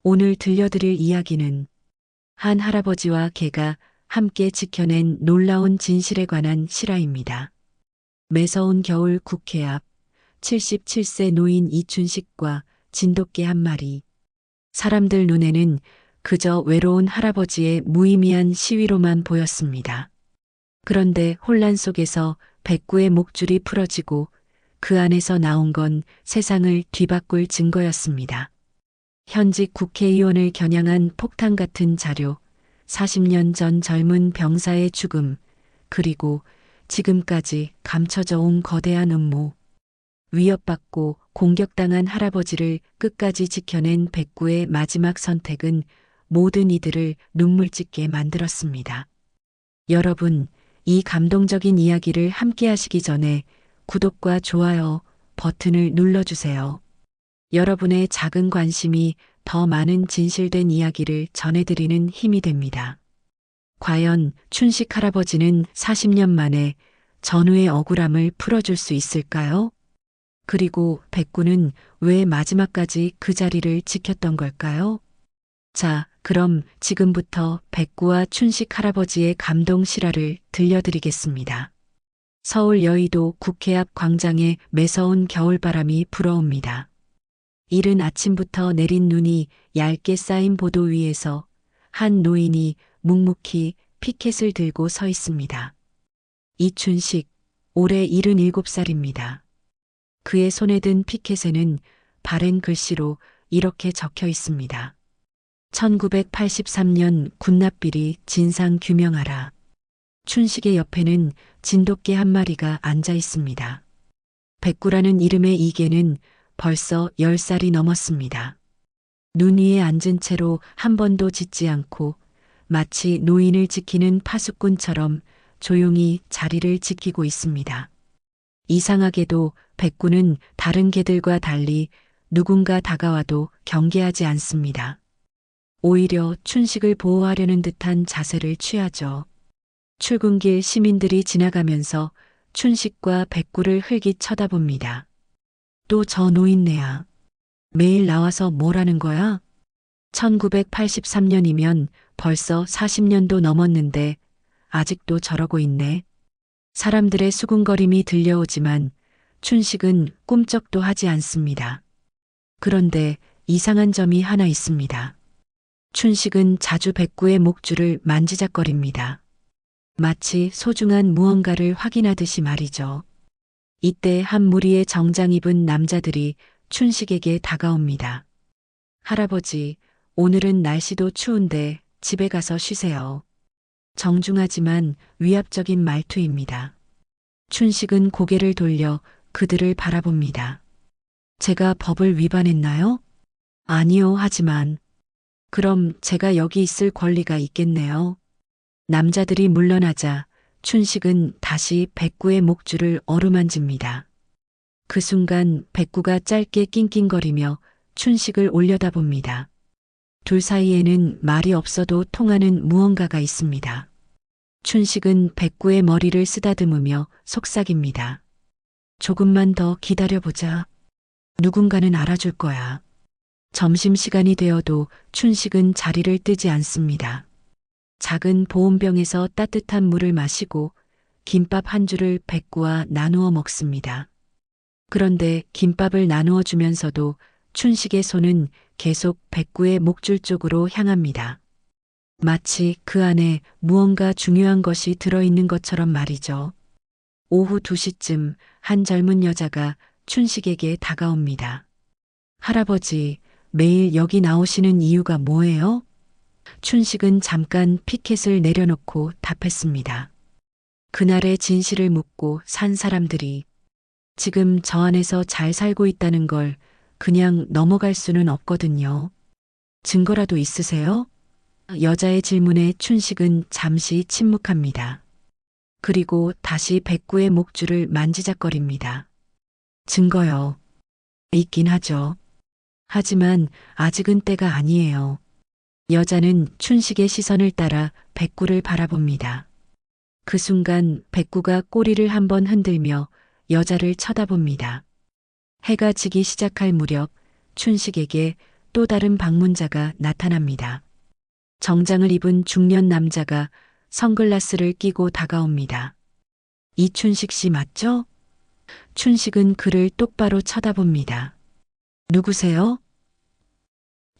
오늘 들려드릴 이야기는 한 할아버지와 개가 함께 지켜낸 놀라운 진실에 관한 실화입니다. 매서운 겨울 국회 앞 77세 노인 이춘식과 진돗개 한 마리. 사람들 눈에는 그저 외로운 할아버지의 무의미한 시위로만 보였습니다. 그런데 혼란 속에서 백구의 목줄이 풀어지고 그 안에서 나온 건 세상을 뒤바꿀 증거였습니다. 현직 국회의원을 겨냥한 폭탄 같은 자료, 40년 전 젊은 병사의 죽음, 그리고 지금까지 감춰져 온 거대한 음모. 위협받고 공격당한 할아버지를 끝까지 지켜낸 백구의 마지막 선택은 모든 이들을 눈물 짓게 만들었습니다. 여러분, 이 감동적인 이야기를 함께 하시기 전에 구독과 좋아요 버튼을 눌러주세요. 여러분의 작은 관심이 더 많은 진실된 이야기를 전해드리는 힘이 됩니다. 과연 춘식 할아버지는 40년 만에 전우의 억울함을 풀어줄 수 있을까요? 그리고 백구는 왜 마지막까지 그 자리를 지켰던 걸까요? 자, 그럼 지금부터 백구와 춘식 할아버지의 감동 실화를 들려드리겠습니다. 서울 여의도 국회 앞 광장에 매서운 겨울바람이 불어옵니다. 이른 아침부터 내린 눈이 얇게 쌓인 보도 위에서 한 노인이 묵묵히 피켓을 들고 서 있습니다. 이춘식, 올해 77살입니다. 그의 손에 든 피켓에는 바른 글씨로 이렇게 적혀 있습니다. 1983년 군납비리 진상 규명하라. 춘식의 옆에는 진돗개 한 마리가 앉아 있습니다. 백구라는 이름의 이 개는 벌써 10살이 넘었습니다. 눈 위에 앉은 채로 한 번도 짖지 않고 마치 노인을 지키는 파수꾼처럼 조용히 자리를 지키고 있습니다. 이상하게도 백구는 다른 개들과 달리 누군가 다가와도 경계하지 않습니다. 오히려 춘식을 보호하려는 듯한 자세를 취하죠. 출근길 시민들이 지나가면서 춘식과 백구를 흘깃 쳐다봅니다. 또 저 노인네야. 매일 나와서 뭘 하는 거야? 1983년이면 벌써 40년도 넘었는데 아직도 저러고 있네. 사람들의 수군거림이 들려오지만 춘식은 꿈쩍도 하지 않습니다. 그런데 이상한 점이 하나 있습니다. 춘식은 자주 백구의 목줄을 만지작거립니다. 마치 소중한 무언가를 확인하듯이 말이죠. 이때 한 무리의 정장 입은 남자들이 춘식에게 다가옵니다. 할아버지, 오늘은 날씨도 추운데 집에 가서 쉬세요. 정중하지만 위압적인 말투입니다. 춘식은 고개를 돌려 그들을 바라봅니다. 제가 법을 위반했나요? 아니요, 하지만 그럼 제가 여기 있을 권리가 있겠네요. 남자들이 물러나자 춘식은 다시 백구의 목줄을 어루만집니다. 그 순간 백구가 짧게 낑낑거리며 춘식을 올려다봅니다. 둘 사이에는 말이 없어도 통하는 무언가가 있습니다. 춘식은 백구의 머리를 쓰다듬으며 속삭입니다. 조금만 더 기다려보자. 누군가는 알아줄 거야. 점심시간이 되어도 춘식은 자리를 뜨지 않습니다. 작은 보온병에서 따뜻한 물을 마시고 김밥 한 줄을 백구와 나누어 먹습니다. 그런데 김밥을 나누어 주면서도 춘식의 손은 계속 백구의 목줄 쪽으로 향합니다. 마치 그 안에 무언가 중요한 것이 들어있는 것처럼 말이죠. 오후 2시쯤 한 젊은 여자가 춘식에게 다가옵니다. 할아버지, 매일 여기 나오시는 이유가 뭐예요? 춘식은 잠깐 피켓을 내려놓고 답했습니다. 그날의 진실을 묻고 산 사람들이 지금 저 안에서 잘 살고 있다는 걸 그냥 넘어갈 수는 없거든요. 증거라도 있으세요? 여자의 질문에 춘식은 잠시 침묵합니다. 그리고 다시 백구의 목줄을 만지작거립니다. 증거요. 있긴 하죠. 하지만 아직은 때가 아니에요. 여자는 춘식의 시선을 따라 백구를 바라봅니다. 그 순간 백구가 꼬리를 한번 흔들며 여자를 쳐다봅니다. 해가 지기 시작할 무렵 춘식에게 또 다른 방문자가 나타납니다. 정장을 입은 중년 남자가 선글라스를 끼고 다가옵니다. 이춘식 씨 맞죠? 춘식은 그를 똑바로 쳐다봅니다. 누구세요?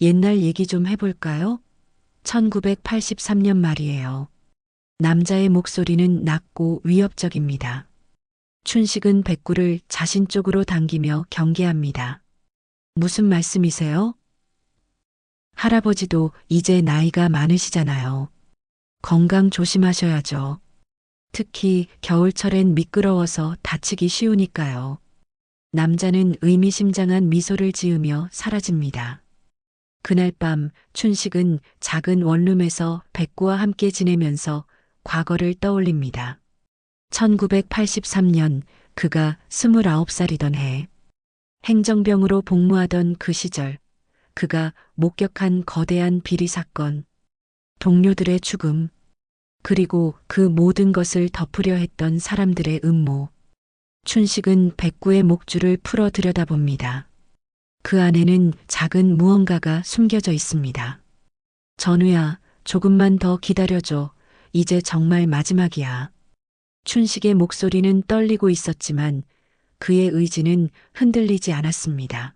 옛날 얘기 좀 해볼까요? 1983년 말이에요. 남자의 목소리는 낮고 위협적입니다. 춘식은 백구를 자신 쪽으로 당기며 경계합니다. 무슨 말씀이세요? 할아버지도 이제 나이가 많으시잖아요. 건강 조심하셔야죠. 특히 겨울철엔 미끄러워서 다치기 쉬우니까요. 남자는 의미심장한 미소를 지으며 사라집니다. 그날 밤 춘식은 작은 원룸에서 백구와 함께 지내면서 과거를 떠올립니다. 1983년 그가 29살이던 해 행정병으로 복무하던 그 시절 그가 목격한 거대한 비리 사건, 동료들의 죽음, 그리고 그 모든 것을 덮으려 했던 사람들의 음모. 춘식은 백구의 목줄을 풀어 들여다봅니다. 그 안에는 작은 무언가가 숨겨져 있습니다. 전우야, 조금만 더 기다려줘. 이제 정말 마지막이야. 춘식의 목소리는 떨리고 있었지만 그의 의지는 흔들리지 않았습니다.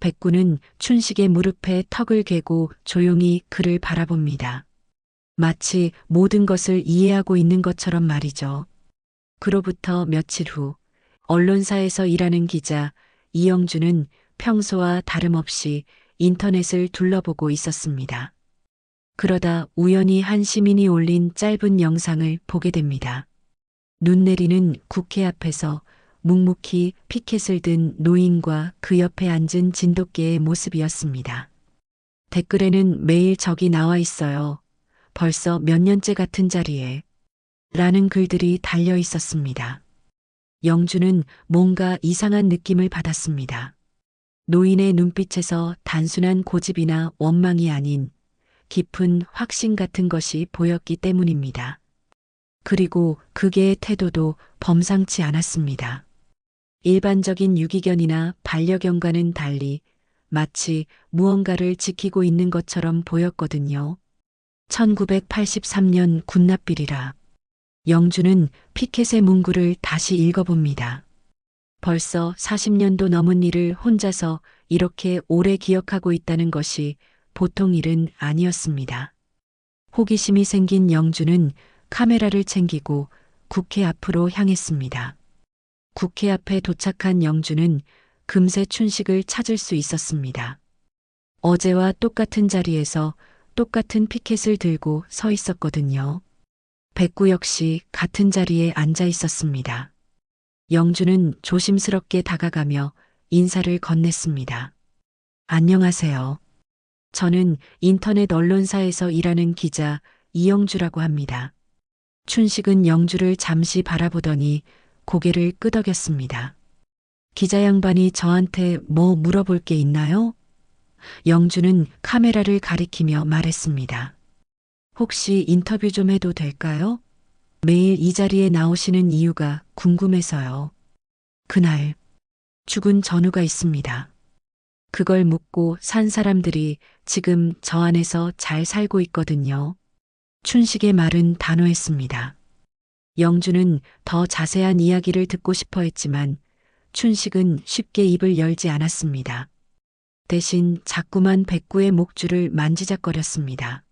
백구는 춘식의 무릎에 턱을 괴고 조용히 그를 바라봅니다. 마치 모든 것을 이해하고 있는 것처럼 말이죠. 그로부터 며칠 후 언론사에서 일하는 기자 이영주는 평소와 다름없이 인터넷을 둘러보고 있었습니다. 그러다 우연히 한 시민이 올린 짧은 영상을 보게 됩니다. 눈 내리는 국회 앞에서 묵묵히 피켓을 든 노인과 그 옆에 앉은 진돗개의 모습이었습니다. 댓글에는 매일 저기 나와 있어요. 벌써 몇 년째 같은 자리에. 라는 글들이 달려 있었습니다. 영주는 뭔가 이상한 느낌을 받았습니다. 노인의 눈빛에서 단순한 고집이나 원망이 아닌 깊은 확신 같은 것이 보였기 때문입니다. 그리고 그의 태도도 범상치 않았습니다. 일반적인 유기견이나 반려견과는 달리 마치 무언가를 지키고 있는 것처럼 보였거든요. 1983년 군납비리라. 영주는 피켓의 문구를 다시 읽어봅니다. 벌써 40년도 넘은 일을 혼자서 이렇게 오래 기억하고 있다는 것이 보통 일은 아니었습니다. 호기심이 생긴 영주는 카메라를 챙기고 국회 앞으로 향했습니다. 국회 앞에 도착한 영주는 금세 춘식을 찾을 수 있었습니다. 어제와 똑같은 자리에서 똑같은 피켓을 들고 서 있었거든요. 백구 역시 같은 자리에 앉아 있었습니다. 영주는 조심스럽게 다가가며 인사를 건넸습니다. 안녕하세요. 저는 인터넷 언론사에서 일하는 기자 이영주라고 합니다. 춘식은 영주를 잠시 바라보더니 고개를 끄덕였습니다. 기자 양반이 저한테 뭐 물어볼 게 있나요? 영주는 카메라를 가리키며 말했습니다. 혹시 인터뷰 좀 해도 될까요? 매일 이 자리에 나오시는 이유가 궁금해서요. 그날 죽은 전우가 있습니다. 그걸 묻고 산 사람들이 지금 저 안에서 잘 살고 있거든요. 춘식의 말은 단호했습니다. 영주는 더 자세한 이야기를 듣고 싶어 했지만 춘식은 쉽게 입을 열지 않았습니다. 대신 자꾸만 백구의 목줄을 만지작거렸습니다.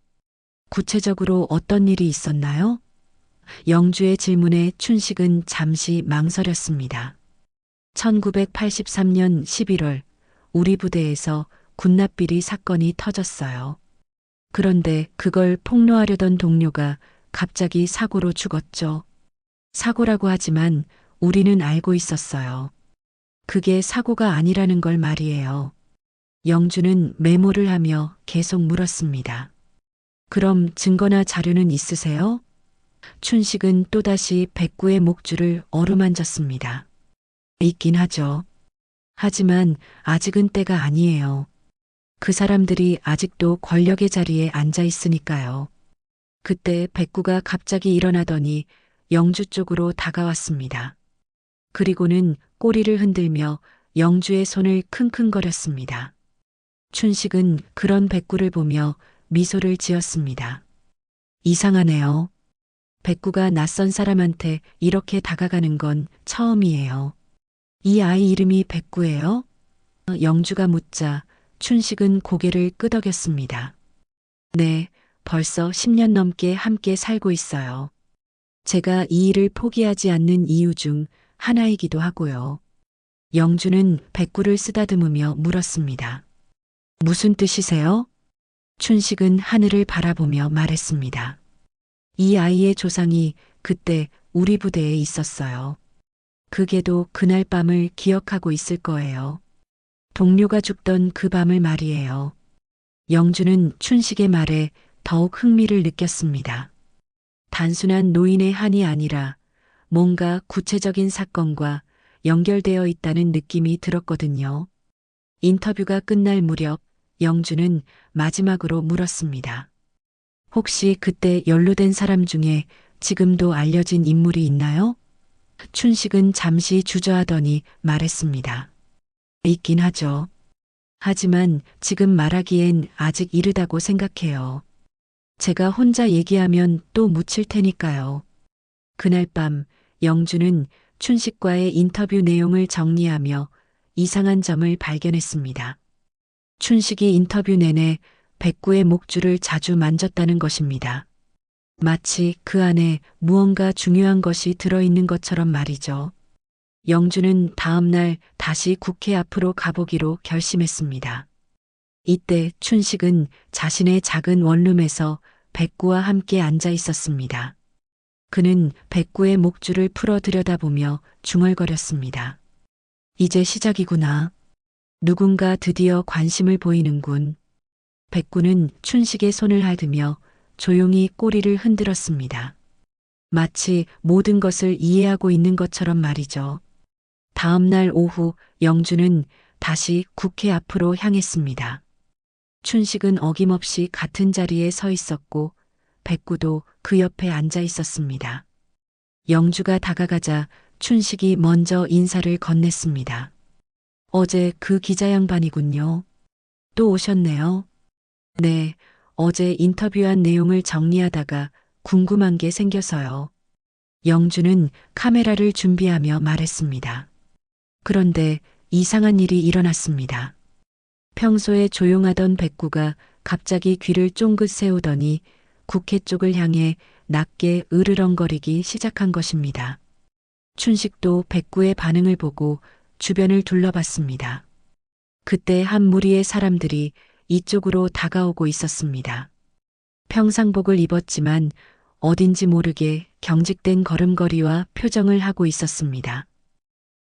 구체적으로 어떤 일이 있었나요? 영주의 질문에 춘식은 잠시 망설였습니다. 1983년 11월 우리 부대에서 군납비리 사건이 터졌어요. 그런데 그걸 폭로하려던 동료가 갑자기 사고로 죽었죠. 사고라고 하지만 우리는 알고 있었어요. 그게 사고가 아니라는 걸 말이에요. 영주는 메모를 하며 계속 물었습니다. 그럼 증거나 자료는 있으세요? 춘식은 또다시 백구의 목줄을 어루만졌습니다. 있긴 하죠. 하지만 아직은 때가 아니에요. 그 사람들이 아직도 권력의 자리에 앉아 있으니까요. 그때 백구가 갑자기 일어나더니 영주 쪽으로 다가왔습니다. 그리고는 꼬리를 흔들며 영주의 손을 킁킁거렸습니다. 춘식은 그런 백구를 보며 미소를 지었습니다. 이상하네요. 백구가 낯선 사람한테 이렇게 다가가는 건 처음이에요. 이 아이 이름이 백구예요? 영주가 묻자 춘식은 고개를 끄덕였습니다. 네, 벌써 10년 넘게 함께 살고 있어요. 제가 이 일을 포기하지 않는 이유 중 하나이기도 하고요. 영주는 백구를 쓰다듬으며 물었습니다. 무슨 뜻이세요? 춘식은 하늘을 바라보며 말했습니다. 이 아이의 조상이 그때 우리 부대에 있었어요. 그게도 그날 밤을 기억하고 있을 거예요. 동료가 죽던 그 밤을 말이에요. 영주는 춘식의 말에 더욱 흥미를 느꼈습니다. 단순한 노인의 한이 아니라 뭔가 구체적인 사건과 연결되어 있다는 느낌이 들었거든요. 인터뷰가 끝날 무렵 영주는 마지막으로 물었습니다. 혹시 그때 연루된 사람 중에 지금도 알려진 인물이 있나요? 춘식은 잠시 주저하더니 말했습니다. 있긴 하죠. 하지만 지금 말하기엔 아직 이르다고 생각해요. 제가 혼자 얘기하면 또 묻힐 테니까요. 그날 밤 영주는 춘식과의 인터뷰 내용을 정리하며 이상한 점을 발견했습니다. 춘식이 인터뷰 내내 백구의 목줄을 자주 만졌다는 것입니다. 마치 그 안에 무언가 중요한 것이 들어있는 것처럼 말이죠. 영주는 다음 날 다시 국회 앞으로 가보기로 결심했습니다. 이때 춘식은 자신의 작은 원룸에서 백구와 함께 앉아 있었습니다. 그는 백구의 목줄을 풀어 들여다보며 중얼거렸습니다. 이제 시작이구나. 누군가 드디어 관심을 보이는군. 백구는 춘식의 손을 하드며 조용히 꼬리를 흔들었습니다. 마치 모든 것을 이해하고 있는 것처럼 말이죠. 다음 날 오후 영주는 다시 국회 앞으로 향했습니다. 춘식은 어김없이 같은 자리에 서 있었고 백구도 그 옆에 앉아 있었습니다. 영주가 다가가자 춘식이 먼저 인사를 건넸습니다. 어제 그 기자 양반이군요. 또 오셨네요. 네, 어제 인터뷰한 내용을 정리하다가 궁금한 게 생겨서요. 영주는 카메라를 준비하며 말했습니다. 그런데 이상한 일이 일어났습니다. 평소에 조용하던 백구가 갑자기 귀를 쫑긋 세우더니 국회 쪽을 향해 낮게 으르렁거리기 시작한 것입니다. 춘식도 백구의 반응을 보고 주변을 둘러봤습니다. 그때 한 무리의 사람들이 이쪽으로 다가오고 있었습니다. 평상복을 입었지만 어딘지 모르게 경직된 걸음걸이와 표정을 하고 있었습니다.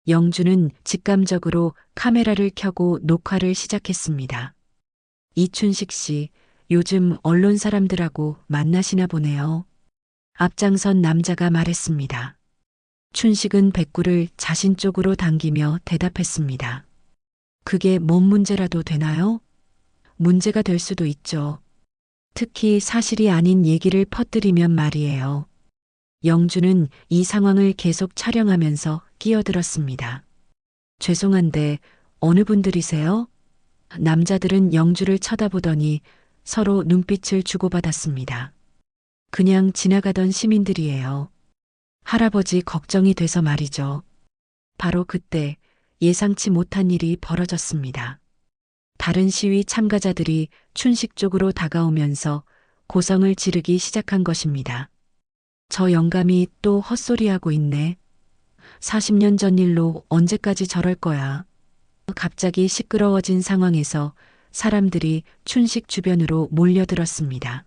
영주는 직감적으로 카메라를 켜고 녹화를 시작했습니다. 이춘식 씨, 요즘 언론 사람들하고 만나시나 보네요. 앞장선 남자가 말했습니다. 춘식은 백구를 자신 쪽으로 당기며 대답했습니다. 그게 뭔 문제라도 되나요? 문제가 될 수도 있죠. 특히 사실이 아닌 얘기를 퍼뜨리면 말이에요. 영주는 이 상황을 계속 촬영하면서 끼어들었습니다. 죄송한데 어느 분들이세요? 남자들은 영주를 쳐다보더니 서로 눈빛을 주고받았습니다. 그냥 지나가던 시민들이에요. 할아버지 걱정이 돼서 말이죠. 바로 그때 예상치 못한 일이 벌어졌습니다. 다른 시위 참가자들이 춘식 쪽으로 다가오면서 고성을 지르기 시작한 것입니다. 저 영감이 또 헛소리하고 있네. 40년 전 일로 언제까지 저럴 거야. 갑자기 시끄러워진 상황에서 사람들이 춘식 주변으로 몰려들었습니다.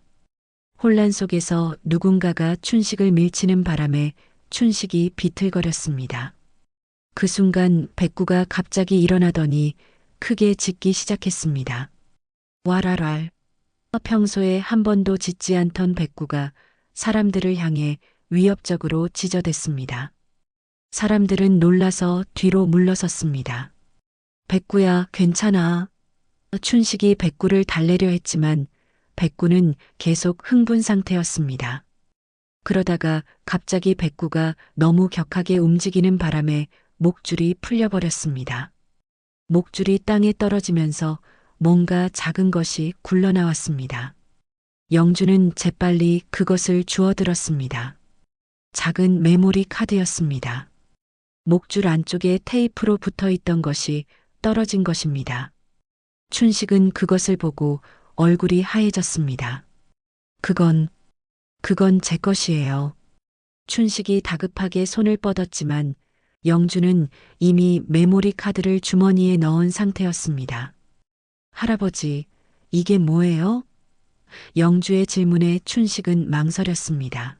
혼란 속에서 누군가가 춘식을 밀치는 바람에 춘식이 비틀거렸습니다. 그 순간 백구가 갑자기 일어나더니 크게 짖기 시작했습니다. 와랄랄. 평소에 한 번도 짖지 않던 백구가 사람들을 향해 위협적으로 짖어댔습니다. 사람들은 놀라서 뒤로 물러섰습니다. 백구야, 괜찮아. 춘식이 백구를 달래려 했지만 백구는 계속 흥분 상태였습니다. 그러다가 갑자기 백구가 너무 격하게 움직이는 바람에 목줄이 풀려버렸습니다. 목줄이 땅에 떨어지면서 뭔가 작은 것이 굴러나왔습니다. 영주는 재빨리 그것을 주워들었습니다. 작은 메모리 카드였습니다. 목줄 안쪽에 테이프로 붙어 있던 것이 떨어진 것입니다. 춘식은 그것을 보고 얼굴이 하얘졌습니다. 그건 제 것이에요. 춘식이 다급하게 손을 뻗었지만 영주는 이미 메모리 카드를 주머니에 넣은 상태였습니다. 할아버지, 이게 뭐예요? 영주의 질문에 춘식은 망설였습니다.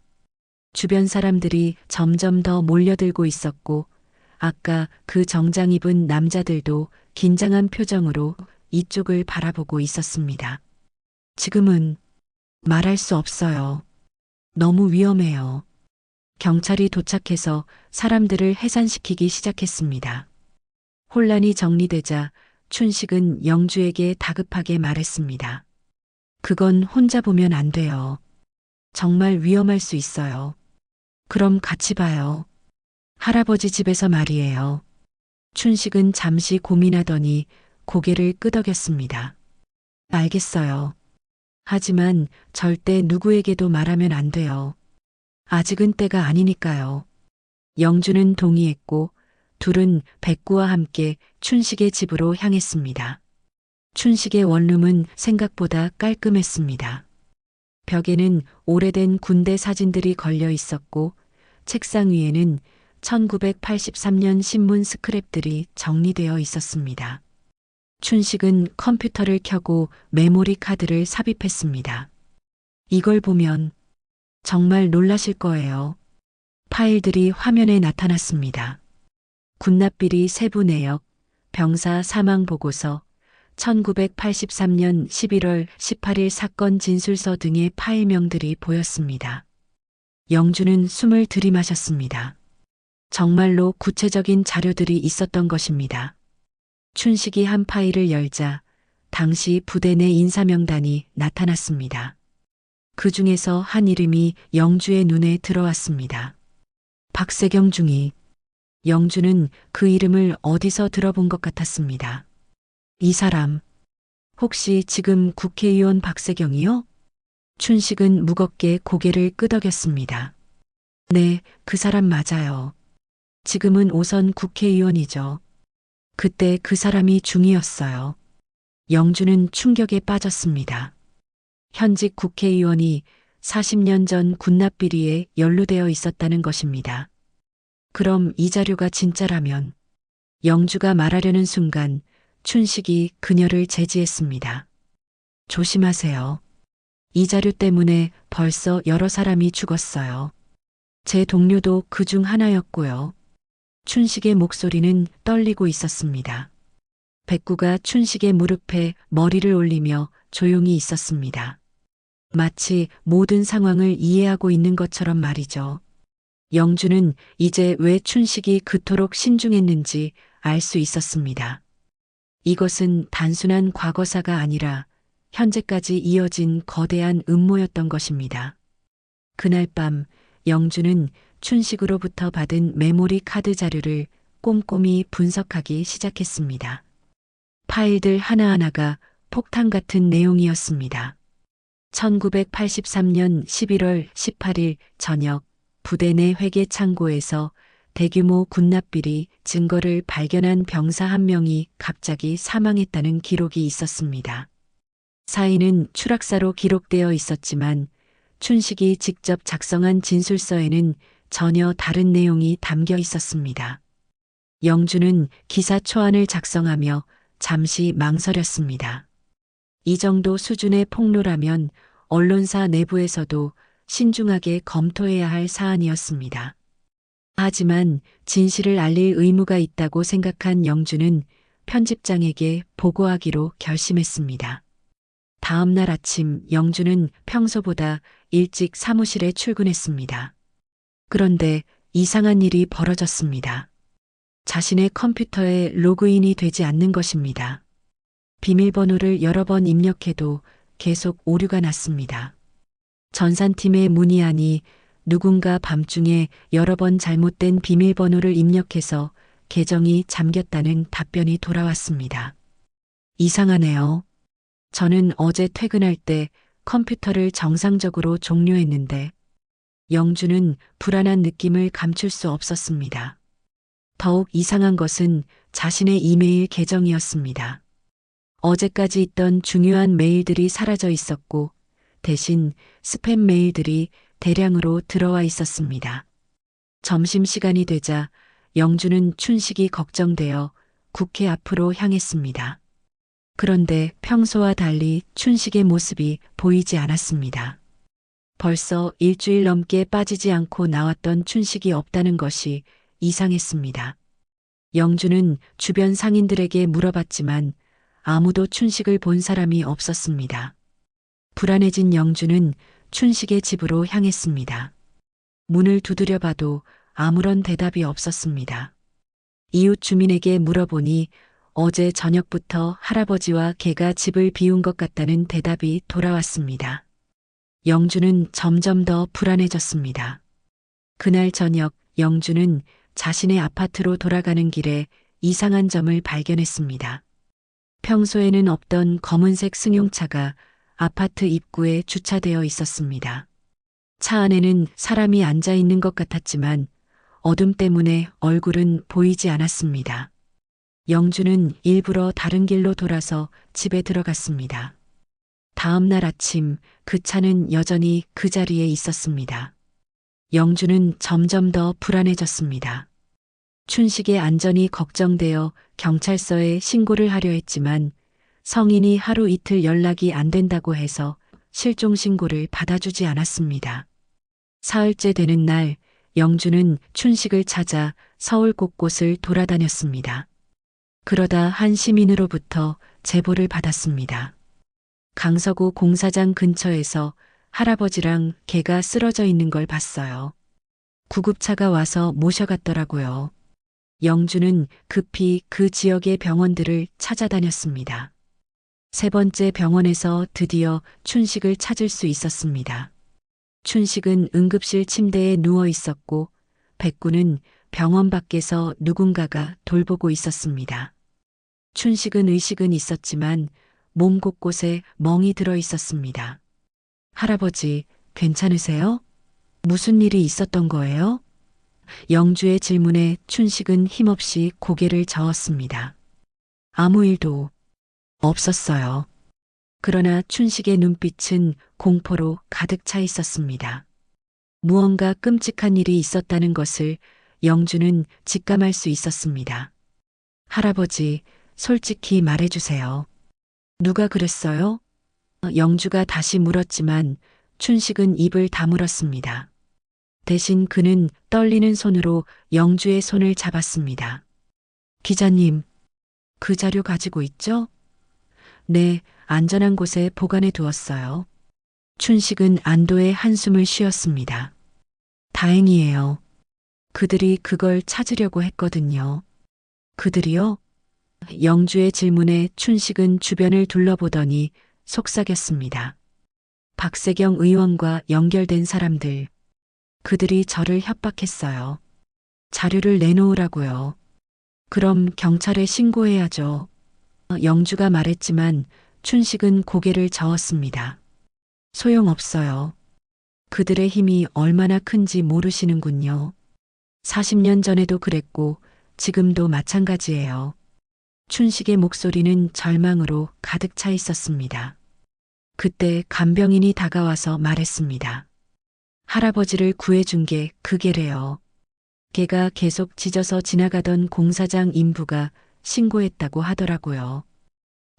주변 사람들이 점점 더 몰려들고 있었고 아까 그 정장 입은 남자들도 긴장한 표정으로 이쪽을 바라보고 있었습니다. 지금은 말할 수 없어요. 너무 위험해요. 경찰이 도착해서 사람들을 해산시키기 시작했습니다. 혼란이 정리되자 춘식은 영주에게 다급하게 말했습니다. 그건 혼자 보면 안 돼요. 정말 위험할 수 있어요. 그럼 같이 봐요. 할아버지 집에서 말이에요. 춘식은 잠시 고민하더니 고개를 끄덕였습니다. 알겠어요. 하지만 절대 누구에게도 말하면 안 돼요. 아직은 때가 아니니까요. 영주는 동의했고 둘은 백구와 함께 춘식의 집으로 향했습니다. 춘식의 원룸은 생각보다 깔끔했습니다. 벽에는 오래된 군대 사진들이 걸려 있었고 책상 위에는 1983년 신문 스크랩들이 정리되어 있었습니다. 춘식은 컴퓨터를 켜고 메모리 카드를 삽입했습니다. 이걸 보면 정말 놀라실 거예요. 파일들이 화면에 나타났습니다. 군납비리 세부 내역, 병사 사망 보고서, 1983년 11월 18일 사건 진술서 등의 파일명들이 보였습니다. 영주는 숨을 들이마셨습니다. 정말로 구체적인 자료들이 있었던 것입니다. 춘식이 한 파일을 열자 당시 부대 내 인사명단이 나타났습니다. 그 중에서 한 이름이 영주의 눈에 들어왔습니다. 박세경 중위. 영주는 그 이름을 어디서 들어본 것 같았습니다. 이 사람, 혹시 지금 국회의원 박세경이요? 춘식은 무겁게 고개를 끄덕였습니다. 네, 그 사람 맞아요. 지금은 오선 국회의원이죠. 그때 그 사람이 중이었어요. 영주는 충격에 빠졌습니다. 현직 국회의원이 40년 전 군납비리에 연루되어 있었다는 것입니다. 그럼 이 자료가 진짜라면 영주가 말하려는 순간 춘식이 그녀를 제지했습니다. 조심하세요. 이 자료 때문에 벌써 여러 사람이 죽었어요. 제 동료도 그중 하나였고요. 춘식의 목소리는 떨리고 있었습니다. 백구가 춘식의 무릎에 머리를 올리며 조용히 있었습니다. 마치 모든 상황을 이해하고 있는 것처럼 말이죠. 영주는 이제 왜 춘식이 그토록 신중했는지 알 수 있었습니다. 이것은 단순한 과거사가 아니라 현재까지 이어진 거대한 음모였던 것입니다. 그날 밤 영주는 춘식으로부터 받은 메모리 카드 자료를 꼼꼼히 분석하기 시작했습니다. 파일들 하나하나가 폭탄 같은 내용이었습니다. 1983년 11월 18일 저녁 부대 내 회계 창고에서 대규모 군납비리 증거를 발견한 병사 한 명이 갑자기 사망했다는 기록이 있었습니다. 사인은 추락사로 기록되어 있었지만 춘식이 직접 작성한 진술서에는 전혀 다른 내용이 담겨 있었습니다. 영주는 기사 초안을 작성하며 잠시 망설였습니다. 이 정도 수준의 폭로라면 언론사 내부에서도 신중하게 검토해야 할 사안이었습니다. 하지만 진실을 알릴 의무가 있다고 생각한 영주는 편집장에게 보고하기로 결심했습니다. 다음 날 아침 영주는 평소보다 일찍 사무실에 출근했습니다. 그런데 이상한 일이 벌어졌습니다. 자신의 컴퓨터에 로그인이 되지 않는 것입니다. 비밀번호를 여러 번 입력해도 계속 오류가 났습니다. 전산팀에 문의하니 누군가 밤중에 여러 번 잘못된 비밀번호를 입력해서 계정이 잠겼다는 답변이 돌아왔습니다. 이상하네요. 저는 어제 퇴근할 때 컴퓨터를 정상적으로 종료했는데 영주는 불안한 느낌을 감출 수 없었습니다. 더욱 이상한 것은 자신의 이메일 계정이었습니다. 어제까지 있던 중요한 메일들이 사라져 있었고 대신 스팸 메일들이 대량으로 들어와 있었습니다. 점심시간이 되자 영주는 춘식이 걱정되어 국회 앞으로 향했습니다. 그런데 평소와 달리 춘식의 모습이 보이지 않았습니다. 벌써 일주일 넘게 빠지지 않고 나왔던 춘식이 없다는 것이 이상했습니다. 영주는 주변 상인들에게 물어봤지만 아무도 춘식을 본 사람이 없었습니다. 불안해진 영주는 춘식의 집으로 향했습니다. 문을 두드려 봐도 아무런 대답이 없었습니다. 이웃 주민에게 물어보니 어제 저녁부터 할아버지와 개가 집을 비운 것 같다는 대답이 돌아왔습니다. 영주는 점점 더 불안해졌습니다. 그날 저녁 영주는 자신의 아파트로 돌아가는 길에 이상한 점을 발견했습니다. 평소에는 없던 검은색 승용차가 아파트 입구에 주차되어 있었습니다. 차 안에는 사람이 앉아 있는 것 같았지만 어둠 때문에 얼굴은 보이지 않았습니다. 영주는 일부러 다른 길로 돌아서 집에 들어갔습니다. 다음 날 아침 그 차는 여전히 그 자리에 있었습니다. 영주는 점점 더 불안해졌습니다. 춘식의 안전이 걱정되어 경찰서에 신고를 하려 했지만 성인이 하루 이틀 연락이 안 된다고 해서 실종 신고를 받아주지 않았습니다. 사흘째 되는 날 영주는 춘식을 찾아 서울 곳곳을 돌아다녔습니다. 그러다 한 시민으로부터 제보를 받았습니다. 강서구 공사장 근처에서 할아버지랑 개가 쓰러져 있는 걸 봤어요. 구급차가 와서 모셔갔더라고요. 영주는 급히 그 지역의 병원들을 찾아다녔습니다. 세 번째 병원에서 드디어 춘식을 찾을 수 있었습니다. 춘식은 응급실 침대에 누워 있었고 백구는 병원 밖에서 누군가가 돌보고 있었습니다. 춘식은 의식은 있었지만 몸 곳곳에 멍이 들어 있었습니다. 할아버지, 괜찮으세요? 무슨 일이 있었던 거예요? 영주의 질문에 춘식은 힘없이 고개를 저었습니다. 아무 일도 없었어요. 그러나 춘식의 눈빛은 공포로 가득 차 있었습니다. 무언가 끔찍한 일이 있었다는 것을 영주는 직감할 수 있었습니다. 할아버지, 솔직히 말해주세요. 누가 그랬어요? 영주가 다시 물었지만 춘식은 입을 다물었습니다. 대신 그는 떨리는 손으로 영주의 손을 잡았습니다. 기자님, 그 자료 가지고 있죠? 네, 안전한 곳에 보관해 두었어요. 춘식은 안도의 한숨을 쉬었습니다. 다행이에요. 그들이 그걸 찾으려고 했거든요. 그들이요? 영주의 질문에 춘식은 주변을 둘러보더니 속삭였습니다. 박세경 의원과 연결된 사람들. 그들이 저를 협박했어요. 자료를 내놓으라고요. 그럼 경찰에 신고해야죠. 영주가 말했지만 춘식은 고개를 저었습니다. 소용없어요. 그들의 힘이 얼마나 큰지 모르시는군요. 40년 전에도 그랬고 지금도 마찬가지예요. 춘식의 목소리는 절망으로 가득 차 있었습니다. 그때 간병인이 다가와서 말했습니다. 할아버지를 구해준 게 그게래요. 걔가 계속 짖어서 지나가던 공사장 인부가 신고했다고 하더라고요.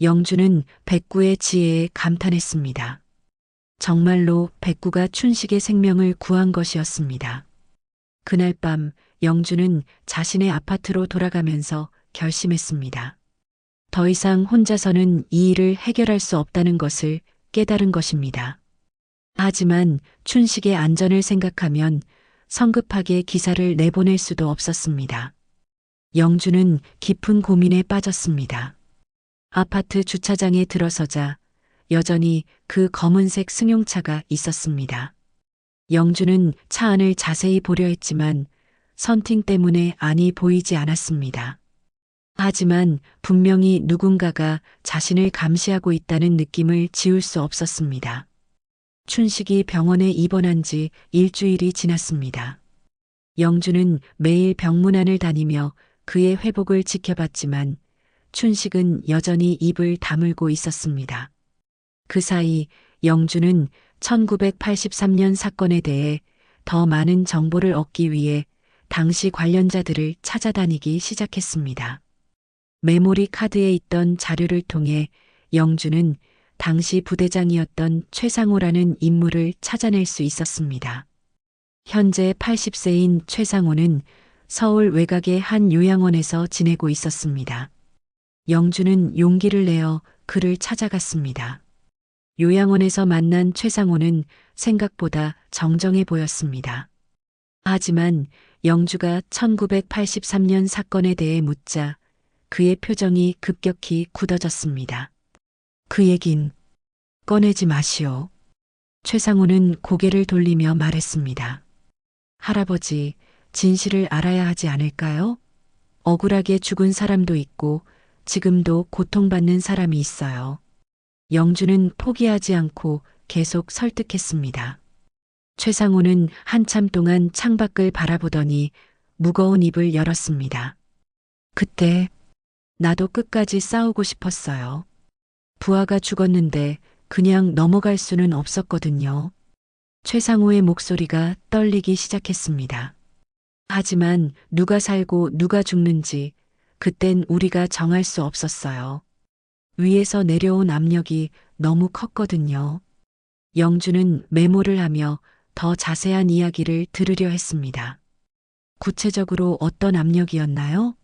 영주는 백구의 지혜에 감탄했습니다. 정말로 백구가 춘식의 생명을 구한 것이었습니다. 그날 밤 영주는 자신의 아파트로 돌아가면서 결심했습니다. 더 이상 혼자서는 이 일을 해결할 수 없다는 것을 깨달은 것입니다. 하지만 춘식의 안전을 생각하면 성급하게 기사를 내보낼 수도 없었습니다. 영주는 깊은 고민에 빠졌습니다. 아파트 주차장에 들어서자 여전히 그 검은색 승용차가 있었습니다. 영주는 차 안을 자세히 보려 했지만 선팅 때문에 안이 보이지 않았습니다. 하지만 분명히 누군가가 자신을 감시하고 있다는 느낌을 지울 수 없었습니다. 춘식이 병원에 입원한 지 일주일이 지났습니다. 영주는 매일 병문안을 다니며 그의 회복을 지켜봤지만 춘식은 여전히 입을 다물고 있었습니다. 그 사이 영주는 1983년 사건에 대해 더 많은 정보를 얻기 위해 당시 관련자들을 찾아다니기 시작했습니다. 메모리 카드에 있던 자료를 통해 영주는 당시 부대장이었던 최상호라는 인물을 찾아낼 수 있었습니다. 현재 80세인 최상호는 서울 외곽의 한 요양원에서 지내고 있었습니다. 영주는 용기를 내어 그를 찾아갔습니다. 요양원에서 만난 최상호는 생각보다 정정해 보였습니다. 하지만 영주가 1983년 사건에 대해 묻자 그의 표정이 급격히 굳어졌습니다. 그 얘긴 꺼내지 마시오. 최상호는 고개를 돌리며 말했습니다. 할아버지, 진실을 알아야 하지 않을까요? 억울하게 죽은 사람도 있고 지금도 고통받는 사람이 있어요. 영주는 포기하지 않고 계속 설득했습니다. 최상호는 한참 동안 창밖을 바라보더니 무거운 입을 열었습니다. 그때 나도 끝까지 싸우고 싶었어요. 부하가 죽었는데 그냥 넘어갈 수는 없었거든요. 최상호의 목소리가 떨리기 시작했습니다. 하지만 누가 살고 누가 죽는지 그땐 우리가 정할 수 없었어요. 위에서 내려온 압력이 너무 컸거든요. 영주는 메모를 하며 더 자세한 이야기를 들으려 했습니다. 구체적으로 어떤 압력이었나요?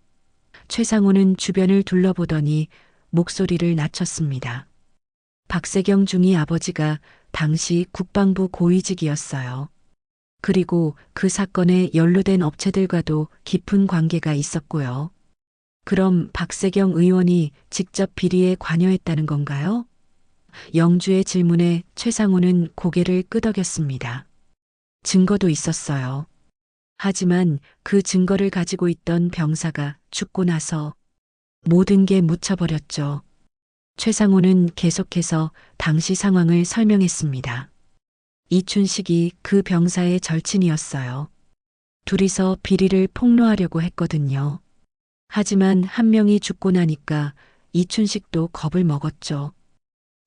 최상호는 주변을 둘러보더니 목소리를 낮췄습니다. 박세경 중위 아버지가 당시 국방부 고위직이었어요. 그리고 그 사건에 연루된 업체들과도 깊은 관계가 있었고요. 그럼 박세경 의원이 직접 비리에 관여했다는 건가요? 영주의 질문에 최상호는 고개를 끄덕였습니다. 증거도 있었어요. 하지만 그 증거를 가지고 있던 병사가 죽고 나서 모든 게 묻혀버렸죠. 최상호는 계속해서 당시 상황을 설명했습니다. 이춘식이 그 병사의 절친이었어요. 둘이서 비리를 폭로하려고 했거든요. 하지만 한 명이 죽고 나니까 이춘식도 겁을 먹었죠.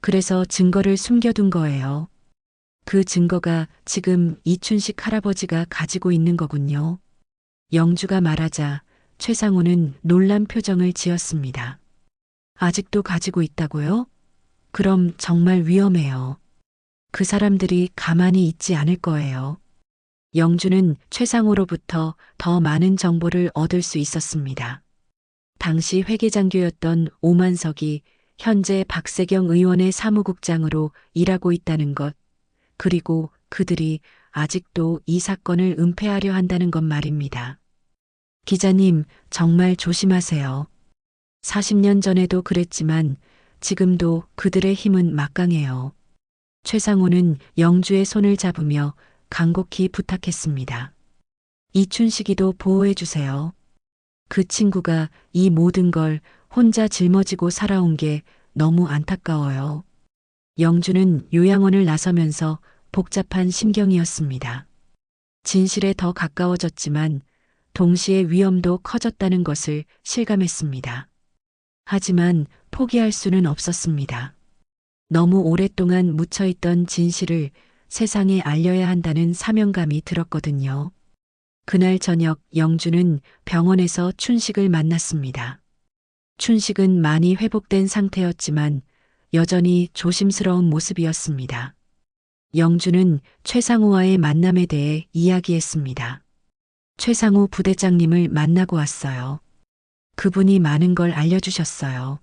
그래서 증거를 숨겨둔 거예요. 그 증거가 지금 이춘식 할아버지가 가지고 있는 거군요. 영주가 말하자 최상호는 놀란 표정을 지었습니다. 아직도 가지고 있다고요? 그럼 정말 위험해요. 그 사람들이 가만히 있지 않을 거예요. 영주는 최상호로부터 더 많은 정보를 얻을 수 있었습니다. 당시 회계장교였던 오만석이 현재 박세경 의원의 사무국장으로 일하고 있다는 것, 그리고 그들이 아직도 이 사건을 은폐하려 한다는 것 말입니다. 기자님, 정말 조심하세요. 40년 전에도 그랬지만 지금도 그들의 힘은 막강해요. 최상호는 영주의 손을 잡으며 간곡히 부탁했습니다. 이춘식이도 보호해 주세요. 그 친구가 이 모든 걸 혼자 짊어지고 살아온 게 너무 안타까워요. 영주는 요양원을 나서면서 복잡한 심경이었습니다. 진실에 더 가까워졌지만 동시에 위험도 커졌다는 것을 실감했습니다. 하지만 포기할 수는 없었습니다. 너무 오랫동안 묻혀있던 진실을 세상에 알려야 한다는 사명감이 들었거든요. 그날 저녁 영주는 병원에서 춘식을 만났습니다. 춘식은 많이 회복된 상태였지만 여전히 조심스러운 모습이었습니다. 영주는 최상호와의 만남에 대해 이야기했습니다. 최상호 부대장님을 만나고 왔어요. 그분이 많은 걸 알려주셨어요.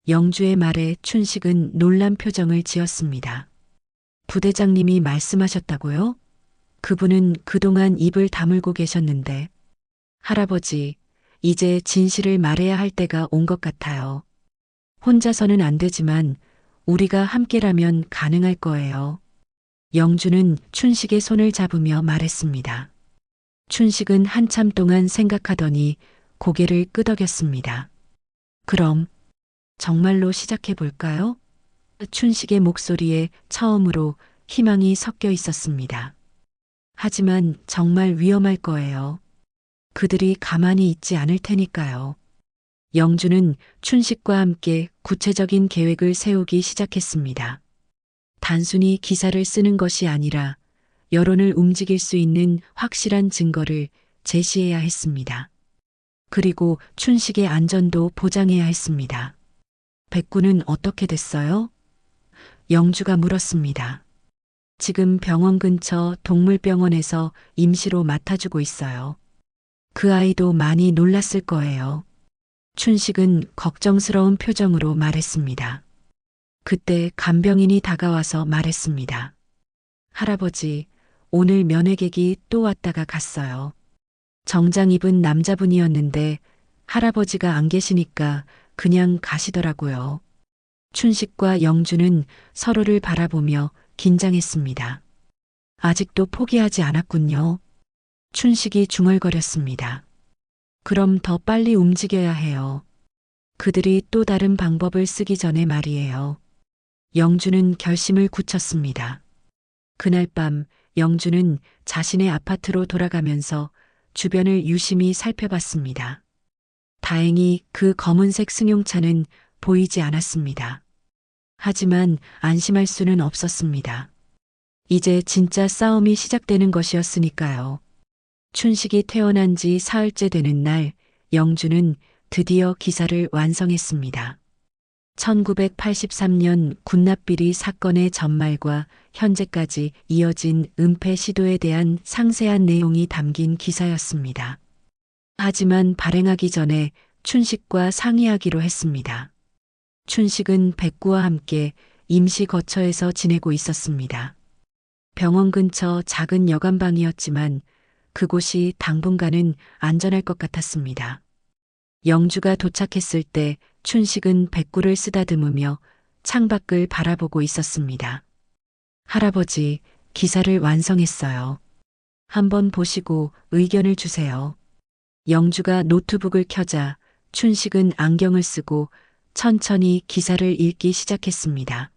영주의 말에 춘식은 놀란 표정을 지었습니다. 부대장님이 말씀하셨다고요? 그분은 그동안 입을 다물고 계셨는데, 할아버지, 이제 진실을 말해야 할 때가 온 것 같아요. 혼자서는 안 되지만 우리가 함께라면 가능할 거예요. 영주는 춘식의 손을 잡으며 말했습니다. 춘식은 한참 동안 생각하더니 고개를 끄덕였습니다. 그럼 정말로 시작해 볼까요? 춘식의 목소리에 처음으로 희망이 섞여 있었습니다. 하지만 정말 위험할 거예요. 그들이 가만히 있지 않을 테니까요. 영주는 춘식과 함께 구체적인 계획을 세우기 시작했습니다. 단순히 기사를 쓰는 것이 아니라 여론을 움직일 수 있는 확실한 증거를 제시해야 했습니다. 그리고 춘식의 안전도 보장해야 했습니다. 백구는 어떻게 됐어요? 영주가 물었습니다. 지금 병원 근처 동물병원에서 임시로 맡아주고 있어요. 그 아이도 많이 놀랐을 거예요. 춘식은 걱정스러운 표정으로 말했습니다. 그때 간병인이 다가와서 말했습니다. 할아버지, 오늘 면회객이 또 왔다가 갔어요. 정장 입은 남자분이었는데 할아버지가 안 계시니까 그냥 가시더라고요. 춘식과 영주는 서로를 바라보며 긴장했습니다. 아직도 포기하지 않았군요. 춘식이 중얼거렸습니다. 그럼 더 빨리 움직여야 해요. 그들이 또 다른 방법을 쓰기 전에 말이에요. 영주는 결심을 굳혔습니다. 그날 밤 영주는 자신의 아파트로 돌아가면서 주변을 유심히 살펴봤습니다. 다행히 그 검은색 승용차는 보이지 않았습니다. 하지만 안심할 수는 없었습니다. 이제 진짜 싸움이 시작되는 것이었으니까요. 춘식이 태어난 지 사흘째 되는 날, 영주는 드디어 기사를 완성했습니다. 1983년 군납비리 사건의 전말과 현재까지 이어진 은폐 시도에 대한 상세한 내용이 담긴 기사였습니다. 하지만 발행하기 전에 춘식과 상의하기로 했습니다. 춘식은 백구와 함께 임시 거처에서 지내고 있었습니다. 병원 근처 작은 여관방이었지만 그곳이 당분간은 안전할 것 같았습니다. 영주가 도착했을 때 춘식은 백구를 쓰다듬으며 창밖을 바라보고 있었습니다. 할아버지, 기사를 완성했어요. 한번 보시고 의견을 주세요. 영주가 노트북을 켜자 춘식은 안경을 쓰고 천천히 기사를 읽기 시작했습니다.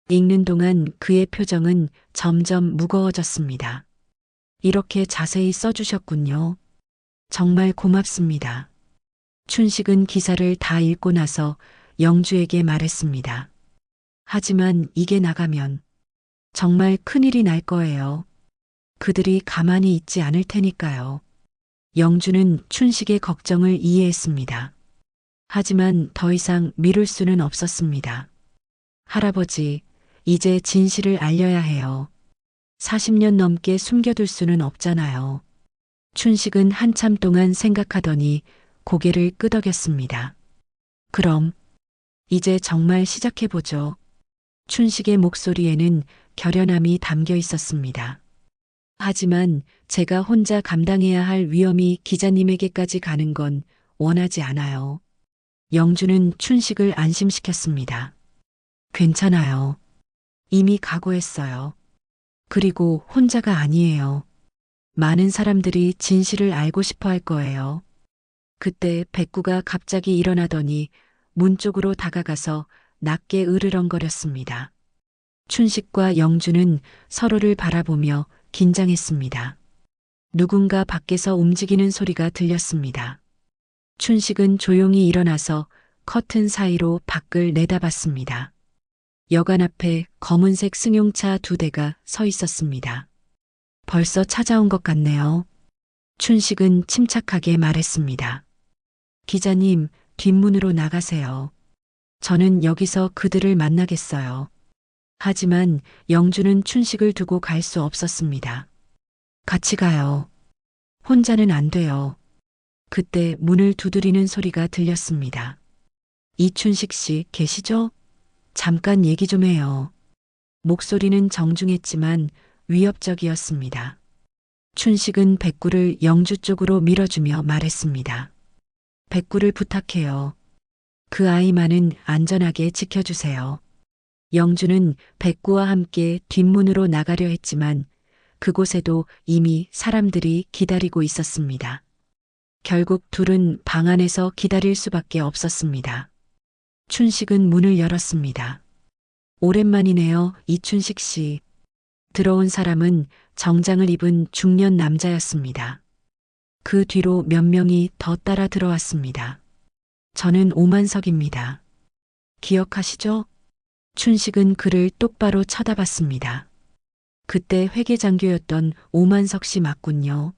읽는 동안 그의 표정은 점점 무거워졌습니다. 이렇게 자세히 써주셨군요. 정말 고맙습니다. 춘식은 기사를 다 읽고 나서 영주에게 말했습니다. 하지만 이게 나가면 정말 큰일이 날 거예요. 그들이 가만히 있지 않을 테니까요. 영주는 춘식의 걱정을 이해했습니다. 하지만 더 이상 미룰 수는 없었습니다. 할아버지, 이제 진실을 알려야 해요. 40년 넘게 숨겨둘 수는 없잖아요. 춘식은 한참 동안 생각하더니 고개를 끄덕였습니다. 그럼 이제 정말 시작해보죠. 춘식의 목소리에는 결연함이 담겨 있었습니다. 하지만 제가 혼자 감당해야 할 위험이 기자님에게까지 가는 건 원하지 않아요. 영주는 춘식을 안심시켰습니다. 괜찮아요. 이미 각오했어요. 그리고 혼자가 아니에요. 많은 사람들이 진실을 알고 싶어 할 거예요. 그때 백구가 갑자기 일어나더니 문 쪽으로 다가가서 낮게 으르렁거렸습니다. 춘식과 영주는 서로를 바라보며 긴장했습니다. 누군가 밖에서 움직이는 소리가 들렸습니다. 춘식은 조용히 일어나서 커튼 사이로 밖을 내다봤습니다. 여관 앞에 검은색 승용차 2대가 서 있었습니다. 벌써 찾아온 것 같네요. 춘식은 침착하게 말했습니다. 기자님, 뒷문으로 나가세요. 저는 여기서 그들을 만나겠어요. 하지만 영주는 춘식을 두고 갈 수 없었습니다. 같이 가요. 혼자는 안 돼요. 그때 문을 두드리는 소리가 들렸습니다. 이춘식 씨 계시죠? 잠깐 얘기 좀 해요. 목소리는 정중했지만 위협적이었습니다. 춘식은 백구를 영주 쪽으로 밀어주며 말했습니다. 백구를 부탁해요. 그 아이만은 안전하게 지켜주세요. 영주는 백구와 함께 뒷문으로 나가려 했지만 그곳에도 이미 사람들이 기다리고 있었습니다. 결국 둘은 방 안에서 기다릴 수밖에 없었습니다. 춘식은 문을 열었습니다. 오랜만이네요, 이춘식 씨. 들어온 사람은 정장을 입은 중년 남자였습니다. 그 뒤로 몇 명이 더 따라 들어왔습니다. 저는 오만석입니다. 기억하시죠? 춘식은 그를 똑바로 쳐다봤습니다. 그때 회계장교였던 오만석 씨 맞군요.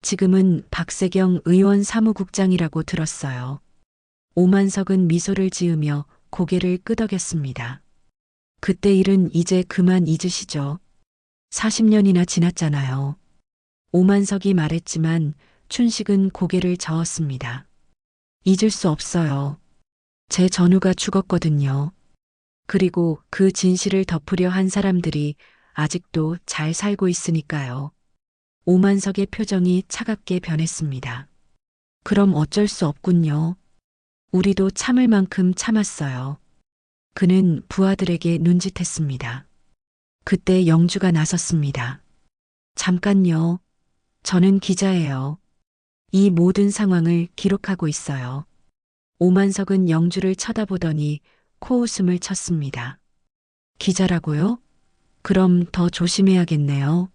지금은 박세경 의원 사무국장이라고 들었어요. 오만석은 미소를 지으며 고개를 끄덕였습니다. 그때 일은 이제 그만 잊으시죠. 40년이나 지났잖아요. 오만석이 말했지만 춘식은 고개를 저었습니다. 잊을 수 없어요. 제 전우가 죽었거든요. 그리고 그 진실을 덮으려 한 사람들이 아직도 잘 살고 있으니까요. 오만석의 표정이 차갑게 변했습니다. 그럼 어쩔 수 없군요. 우리도 참을 만큼 참았어요. 그는 부하들에게 눈짓했습니다. 그때 영주가 나섰습니다. 잠깐요. 저는 기자예요. 이 모든 상황을 기록하고 있어요. 오만석은 영주를 쳐다보더니 코웃음을 쳤습니다. 기자라고요? 그럼 더 조심해야겠네요.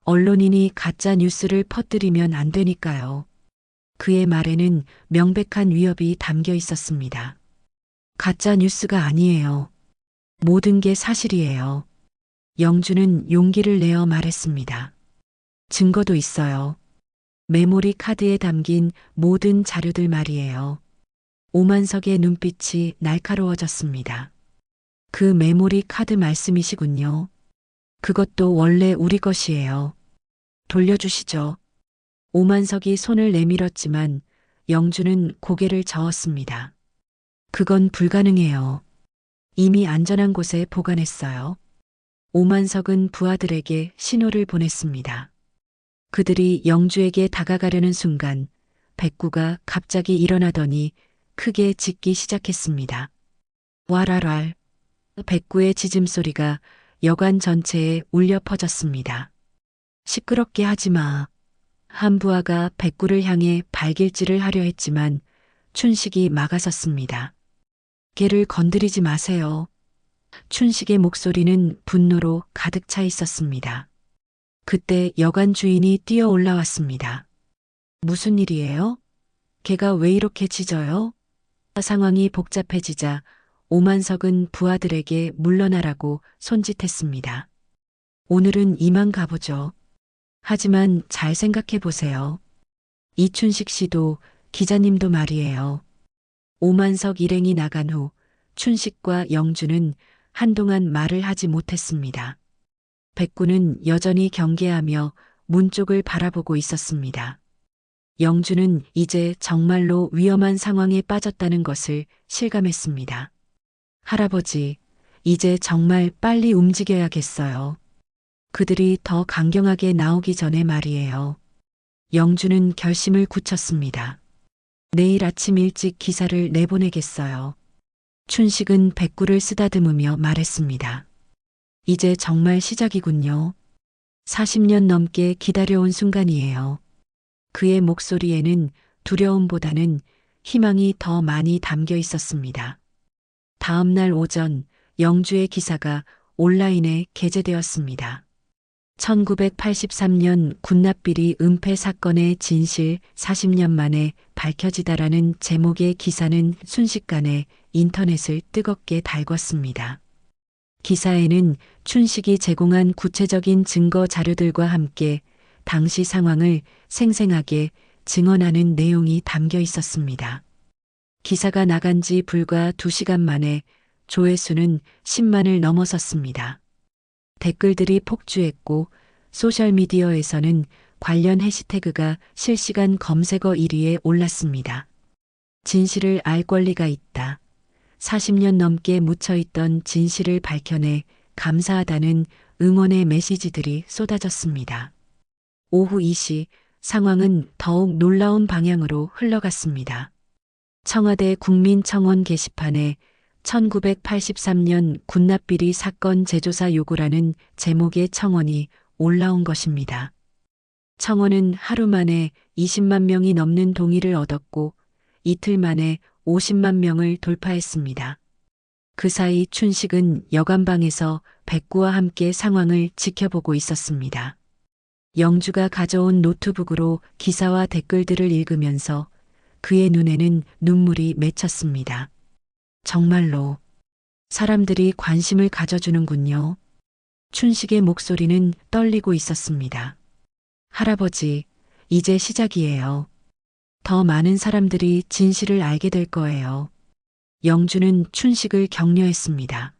언론인이 가짜 뉴스를 퍼뜨리면 안 되니까요. 그의 말에는 명백한 위협이 담겨 있었습니다. 가짜 뉴스가 아니에요. 모든 게 사실이에요. 영주는 용기를 내어 말했습니다. 증거도 있어요. 메모리 카드에 담긴 모든 자료들 말이에요. 오만석의 눈빛이 날카로워졌습니다. 그 메모리 카드 말씀이시군요. 그것도 원래 우리 것이에요. 돌려주시죠. 오만석이 손을 내밀었지만 영주는 고개를 저었습니다. 그건 불가능해요. 이미 안전한 곳에 보관했어요. 오만석은 부하들에게 신호를 보냈습니다. 그들이 영주에게 다가가려는 순간 백구가 갑자기 일어나더니 크게 짖기 시작했습니다. 와랄랄. 백구의 짖음소리가 여관 전체에 울려 퍼졌습니다. 시끄럽게 하지 마. 한 부하가 백구를 향해 발길질을 하려 했지만 춘식이 막아섰습니다. 걔를 건드리지 마세요. 춘식의 목소리는 분노로 가득 차 있었습니다. 그때 여관 주인이 뛰어 올라왔습니다. 무슨 일이에요? 걔가 왜 이렇게 짖어요? 상황이 복잡해지자 오만석은 부하들에게 물러나라고 손짓했습니다. 오늘은 이만 가보죠. 하지만 잘 생각해 보세요. 이춘식 씨도 기자님도 말이에요. 오만석 일행이 나간 후 춘식과 영주는 한동안 말을 하지 못했습니다. 백구는 여전히 경계하며 문 쪽을 바라보고 있었습니다. 영주는 이제 정말로 위험한 상황에 빠졌다는 것을 실감했습니다. 할아버지, 이제 정말 빨리 움직여야겠어요. 그들이 더 강경하게 나오기 전에 말이에요. 영주는 결심을 굳혔습니다. 내일 아침 일찍 기사를 내보내겠어요. 춘식은 백구를 쓰다듬으며 말했습니다. 이제 정말 시작이군요. 40년 넘게 기다려온 순간이에요. 그의 목소리에는 두려움보다는 희망이 더 많이 담겨 있었습니다. 다음 날 오전 영주의 기사가 온라인에 게재되었습니다. 1983년 군납비리 은폐 사건의 진실 40년 만에 밝혀지다라는 제목의 기사는 순식간에 인터넷을 뜨겁게 달궜습니다. 기사에는 춘식이 제공한 구체적인 증거 자료들과 함께 당시 상황을 생생하게 증언하는 내용이 담겨 있었습니다. 기사가 나간 지 불과 2시간 만에 조회수는 10만을 넘어섰습니다. 댓글들이 폭주했고 소셜미디어에서는 관련 해시태그가 실시간 검색어 1위에 올랐습니다. 진실을 알 권리가 있다. 40년 넘게 묻혀있던 진실을 밝혀내 감사하다는 응원의 메시지들이 쏟아졌습니다. 오후 2시 상황은 더욱 놀라운 방향으로 흘러갔습니다. 청와대 국민청원 게시판에 1983년 군납비리 사건 재조사 요구라는 제목의 청원이 올라온 것입니다. 청원은 하루 만에 20만 명이 넘는 동의를 얻었고 이틀 만에 50만 명을 돌파했습니다. 그 사이 춘식은 여관방에서 백구와 함께 상황을 지켜보고 있었습니다. 영주가 가져온 노트북으로 기사와 댓글들을 읽으면서 그의 눈에는 눈물이 맺혔습니다. 정말로 사람들이 관심을 가져주는군요. 춘식의 목소리는 떨리고 있었습니다. 할아버지, 이제 시작이에요. 더 많은 사람들이 진실을 알게 될 거예요. 영주는 춘식을 격려했습니다.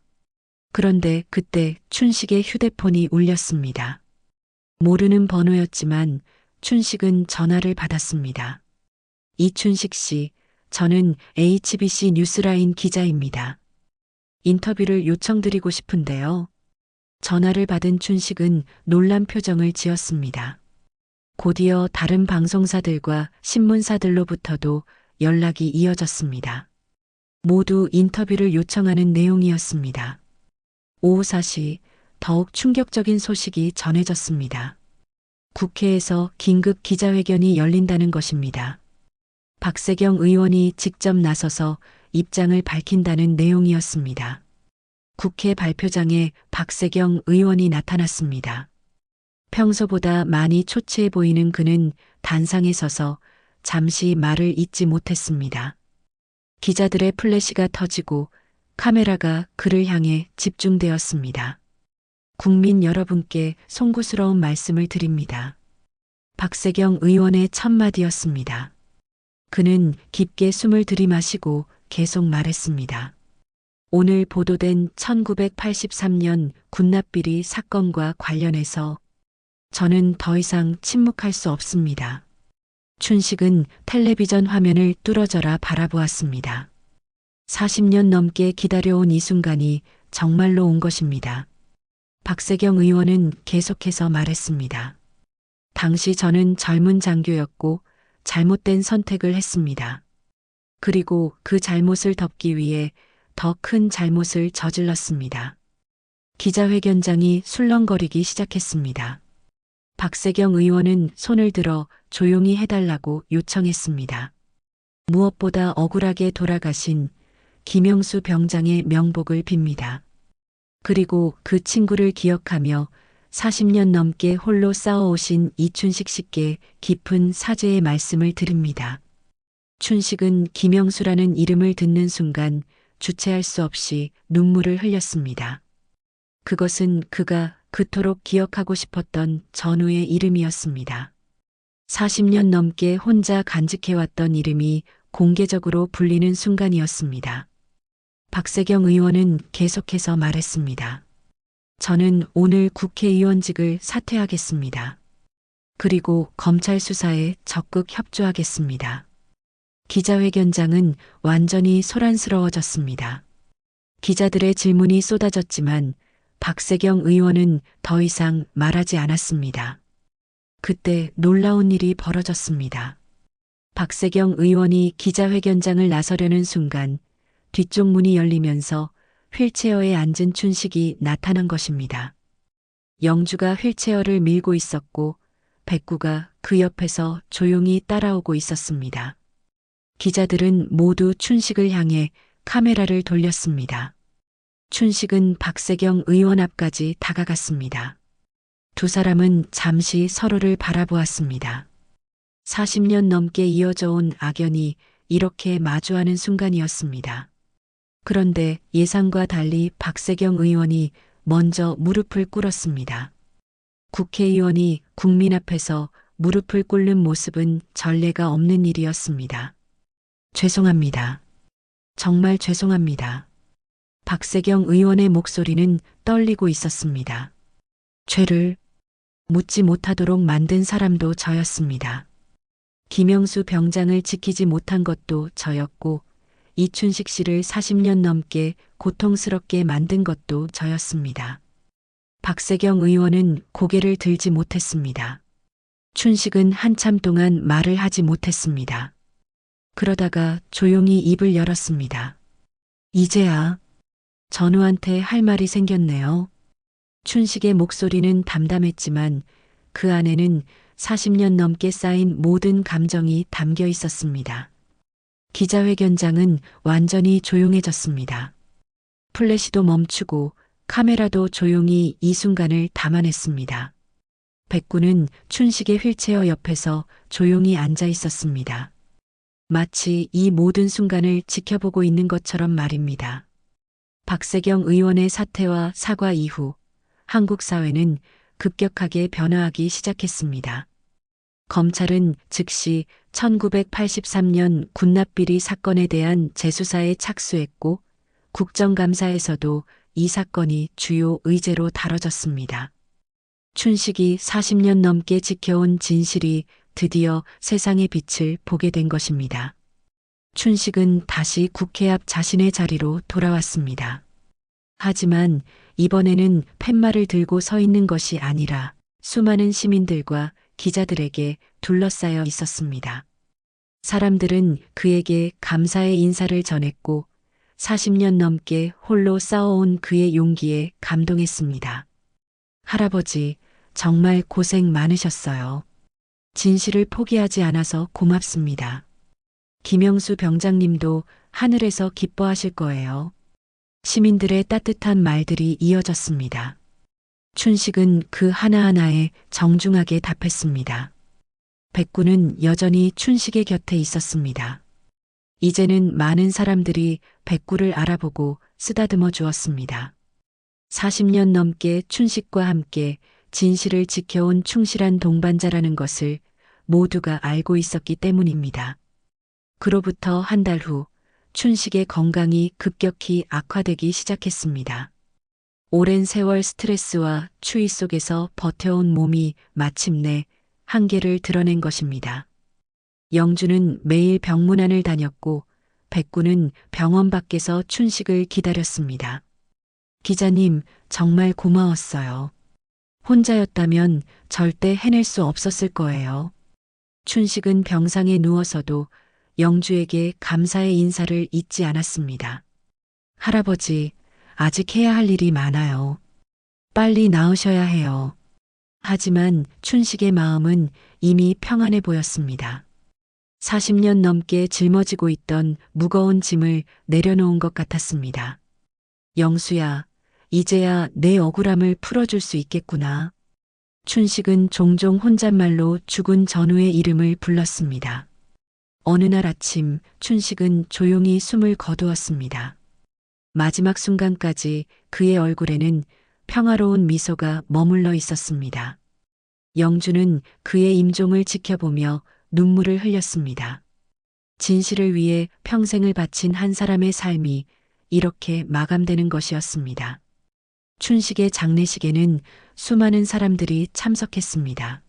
그런데 그때 춘식의 휴대폰이 울렸습니다. 모르는 번호였지만 춘식은 전화를 받았습니다. 이춘식 씨, 저는 HBC 뉴스라인 기자입니다. 인터뷰를 요청드리고 싶은데요. 전화를 받은 춘식은 놀란 표정을 지었습니다. 곧이어 다른 방송사들과 신문사들로부터도 연락이 이어졌습니다. 모두 인터뷰를 요청하는 내용이었습니다. 오후 4시 더욱 충격적인 소식이 전해졌습니다. 국회에서 긴급 기자회견이 열린다는 것입니다. 박세경 의원이 직접 나서서 입장을 밝힌다는 내용이었습니다. 국회 발표장에 박세경 의원이 나타났습니다. 평소보다 많이 초췌해 보이는 그는 단상에 서서 잠시 말을 잇지 못했습니다. 기자들의 플래시가 터지고 카메라가 그를 향해 집중되었습니다. 국민 여러분께 송구스러운 말씀을 드립니다. 박세경 의원의 첫마디였습니다. 그는 깊게 숨을 들이마시고 계속 말했습니다. 오늘 보도된 1983년 군납비리 사건과 관련해서 저는 더 이상 침묵할 수 없습니다. 춘식은 텔레비전 화면을 뚫어져라 바라보았습니다. 40년 넘게 기다려온 이 순간이 정말로 온 것입니다. 박세경 의원은 계속해서 말했습니다. 당시 저는 젊은 장교였고 잘못된 선택을 했습니다. 그리고 그 잘못을 덮기 위해 더 큰 잘못을 저질렀습니다. 기자회견장이 술렁거리기 시작했습니다. 박세경 의원은 손을 들어 조용히 해달라고 요청했습니다. 무엇보다 억울하게 돌아가신 김영수 병장의 명복을 빕니다. 그리고 그 친구를 기억하며 40년 넘게 홀로 싸워오신 이춘식 씨께 깊은 사죄의 말씀을 드립니다. 춘식은 김영수라는 이름을 듣는 순간 주체할 수 없이 눈물을 흘렸습니다. 그것은 그가 그토록 기억하고 싶었던 전우의 이름이었습니다. 40년 넘게 혼자 간직해왔던 이름이 공개적으로 불리는 순간이었습니다. 박세경 의원은 계속해서 말했습니다. 저는 오늘 국회의원직을 사퇴하겠습니다. 그리고 검찰 수사에 적극 협조하겠습니다. 기자회견장은 완전히 소란스러워졌습니다. 기자들의 질문이 쏟아졌지만 박세경 의원은 더 이상 말하지 않았습니다. 그때 놀라운 일이 벌어졌습니다. 박세경 의원이 기자회견장을 나서려는 순간 뒤쪽 문이 열리면서 휠체어에 앉은 춘식이 나타난 것입니다. 영주가 휠체어를 밀고 있었고 백구가 그 옆에서 조용히 따라오고 있었습니다. 기자들은 모두 춘식을 향해 카메라를 돌렸습니다. 춘식은 박세경 의원 앞까지 다가갔습니다. 두 사람은 잠시 서로를 바라보았습니다. 40년 넘게 이어져 온 악연이 이렇게 마주하는 순간이었습니다. 그런데 예상과 달리 박세경 의원이 먼저 무릎을 꿇었습니다. 국회의원이 국민 앞에서 무릎을 꿇는 모습은 전례가 없는 일이었습니다. 죄송합니다. 정말 죄송합니다. 박세경 의원의 목소리는 떨리고 있었습니다. 죄를 묻지 못하도록 만든 사람도 저였습니다. 김영수 병장을 지키지 못한 것도 저였고 이춘식 씨를 40년 넘게 고통스럽게 만든 것도 저였습니다. 박세경 의원은 고개를 들지 못했습니다. 춘식은 한참 동안 말을 하지 못했습니다. 그러다가 조용히 입을 열었습니다. 이제야 전우한테 할 말이 생겼네요. 춘식의 목소리는 담담했지만 그 안에는 40년 넘게 쌓인 모든 감정이 담겨 있었습니다. 기자회견장은 완전히 조용해졌습니다. 플래시도 멈추고 카메라도 조용히 이 순간을 담아냈습니다. 백구는 춘식의 휠체어 옆에서 조용히 앉아 있었습니다. 마치 이 모든 순간을 지켜보고 있는 것처럼 말입니다. 박세경 의원의 사퇴와 사과 이후 한국 사회는 급격하게 변화하기 시작했습니다. 검찰은 즉시 1983년 군납비리 사건에 대한 재수사에 착수했고 국정감사에서도 이 사건이 주요 의제로 다뤄졌습니다. 춘식이 40년 넘게 지켜온 진실이 드디어 세상의 빛을 보게 된 것입니다. 춘식은 다시 국회 앞 자신의 자리로 돌아왔습니다. 하지만 이번에는 팻말을 들고 서 있는 것이 아니라 수많은 시민들과 기자들에게 둘러싸여 있었습니다. 사람들은 그에게 감사의 인사를 전했고 40년 넘게 홀로 싸워온 그의 용기에 감동했습니다. 할아버지, 정말 고생 많으셨어요. 진실을 포기하지 않아서 고맙습니다. 김영수 병장님도 하늘에서 기뻐하실 거예요. 시민들의 따뜻한 말들이 이어졌습니다. 춘식은 그 하나하나에 정중하게 답했습니다. 백구는 여전히 춘식의 곁에 있었습니다. 이제는 많은 사람들이 백구를 알아보고 쓰다듬어 주었습니다. 40년 넘게 춘식과 함께 진실을 지켜온 충실한 동반자라는 것을 모두가 알고 있었기 때문입니다. 그로부터 한 달 후 춘식의 건강이 급격히 악화되기 시작했습니다. 오랜 세월 스트레스와 추위 속에서 버텨온 몸이 마침내 한계를 드러낸 것입니다. 영주는 매일 병문안을 다녔고 백구는 병원 밖에서 춘식을 기다렸습니다. 기자님, 정말 고마웠어요. 혼자였다면 절대 해낼 수 없었을 거예요. 춘식은 병상에 누워서도 영주에게 감사의 인사를 잊지 않았습니다. 할아버지, 아직 해야 할 일이 많아요. 빨리 나으셔야 해요. 하지만 춘식의 마음은 이미 평안해 보였습니다. 40년 넘게 짊어지고 있던 무거운 짐을 내려놓은 것 같았습니다. 영수야, 이제야 내 억울함을 풀어줄 수 있겠구나. 춘식은 종종 혼잣말로 죽은 전우의 이름을 불렀습니다. 어느 날 아침 춘식은 조용히 숨을 거두었습니다. 마지막 순간까지 그의 얼굴에는 평화로운 미소가 머물러 있었습니다. 영주는 그의 임종을 지켜보며 눈물을 흘렸습니다. 진실을 위해 평생을 바친 한 사람의 삶이 이렇게 마감되는 것이었습니다. 춘식의 장례식에는 수많은 사람들이 참석했습니다.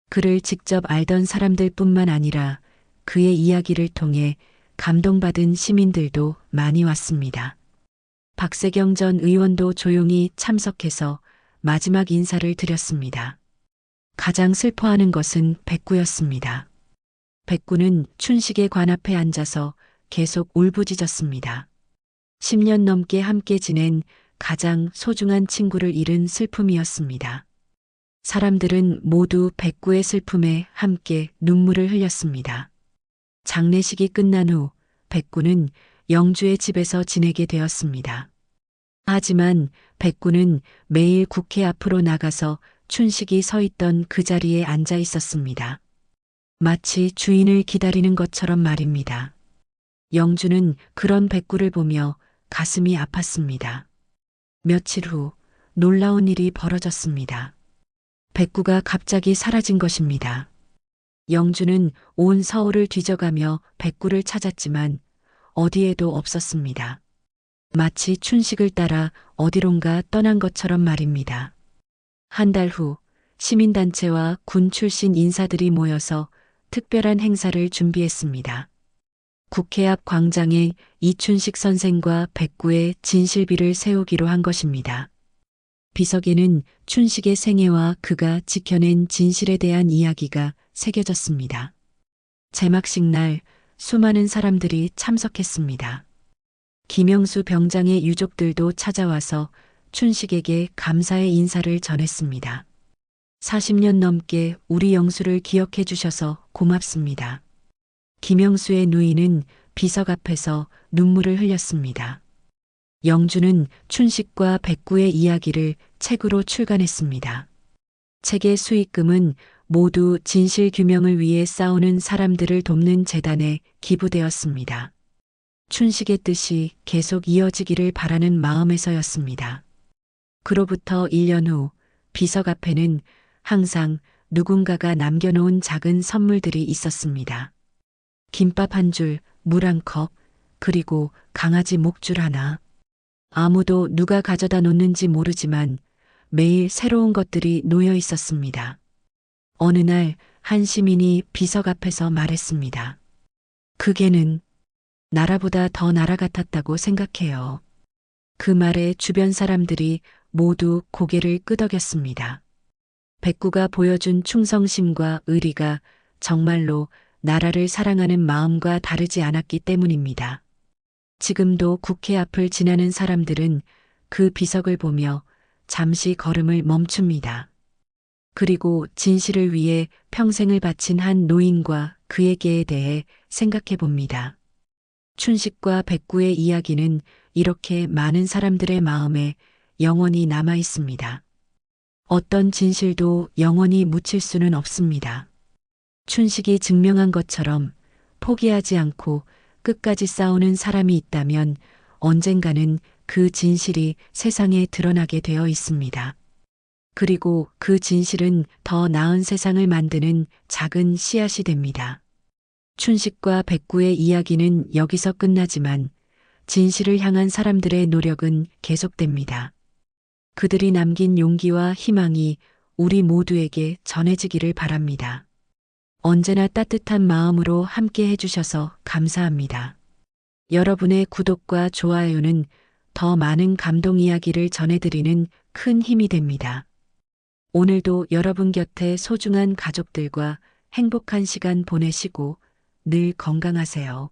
그를 직접 알던 사람들뿐만 아니라 그의 이야기를 통해 감동받은 시민들도 많이 왔습니다. 박세경 전 의원도 조용히 참석해서 마지막 인사를 드렸습니다. 가장 슬퍼하는 것은 백구였습니다. 백구는 춘식의 관 앞에 앉아서 계속 울부짖었습니다. 10년 넘게 함께 지낸 가장 소중한 친구를 잃은 슬픔이었습니다. 사람들은 모두 백구의 슬픔에 함께 눈물을 흘렸습니다. 장례식이 끝난 후 백구는 영주의 집에서 지내게 되었습니다. 하지만 백구는 매일 국회 앞으로 나가서 춘식이 서 있던 그 자리에 앉아 있었습니다. 마치 주인을 기다리는 것처럼 말입니다. 영주는 그런 백구를 보며 가슴이 아팠습니다. 며칠 후 놀라운 일이 벌어졌습니다. 백구가 갑자기 사라진 것입니다. 영주는 온 서울을 뒤져가며 백구를 찾았지만 어디에도 없었습니다. 마치 춘식을 따라 어디론가 떠난 것처럼 말입니다. 한 달 후 시민단체와 군 출신 인사들이 모여서 특별한 행사를 준비했습니다. 국회 앞 광장에 이춘식 선생과 백구의 진실비를 세우기로 한 것입니다. 비석에는 춘식의 생애와 그가 지켜낸 진실에 대한 이야기가 새겨졌습니다. 제막식 날 수많은 사람들이 참석했습니다. 김영수 병장의 유족들도 찾아와서 춘식에게 감사의 인사를 전했습니다. 40년 넘게 우리 영수를 기억해 주셔서 고맙습니다. 김영수의 누이는 비석 앞에서 눈물을 흘렸습니다. 영주는 춘식과 백구의 이야기를 책으로 출간했습니다. 책의 수익금은 모두 진실 규명을 위해 싸우는 사람들을 돕는 재단에 기부되었습니다. 춘식의 뜻이 계속 이어지기를 바라는 마음에서였습니다. 그로부터 1년 후 비석 앞에는 항상 누군가가 남겨놓은 작은 선물들이 있었습니다. 김밥 한 줄, 물 한 컵, 그리고 강아지 목줄 하나. 아무도 누가 가져다 놓는지 모르지만 매일 새로운 것들이 놓여 있었습니다. 어느 날 한 시민이 비석 앞에서 말했습니다. 그 개는 나라보다 더 나라 같았다고 생각해요. 그 말에 주변 사람들이 모두 고개를 끄덕였습니다. 백구가 보여준 충성심과 의리가 정말로 나라를 사랑하는 마음과 다르지 않았기 때문입니다. 지금도 국회 앞을 지나는 사람들은 그 비석을 보며 잠시 걸음을 멈춥니다. 그리고 진실을 위해 평생을 바친 한 노인과 그에게에 대해 생각해 봅니다. 춘식과 백구의 이야기는 이렇게 많은 사람들의 마음에 영원히 남아 있습니다. 어떤 진실도 영원히 묻힐 수는 없습니다. 춘식이 증명한 것처럼 포기하지 않고 끝까지 싸우는 사람이 있다면 언젠가는 그 진실이 세상에 드러나게 되어 있습니다. 그리고 그 진실은 더 나은 세상을 만드는 작은 씨앗이 됩니다. 춘식과 백구의 이야기는 여기서 끝나지만 진실을 향한 사람들의 노력은 계속됩니다. 그들이 남긴 용기와 희망이 우리 모두에게 전해지기를 바랍니다. 언제나 따뜻한 마음으로 함께 해주셔서 감사합니다. 여러분의 구독과 좋아요는 더 많은 감동 이야기를 전해드리는 큰 힘이 됩니다. 오늘도 여러분 곁에 소중한 가족들과 행복한 시간 보내시고 늘 건강하세요.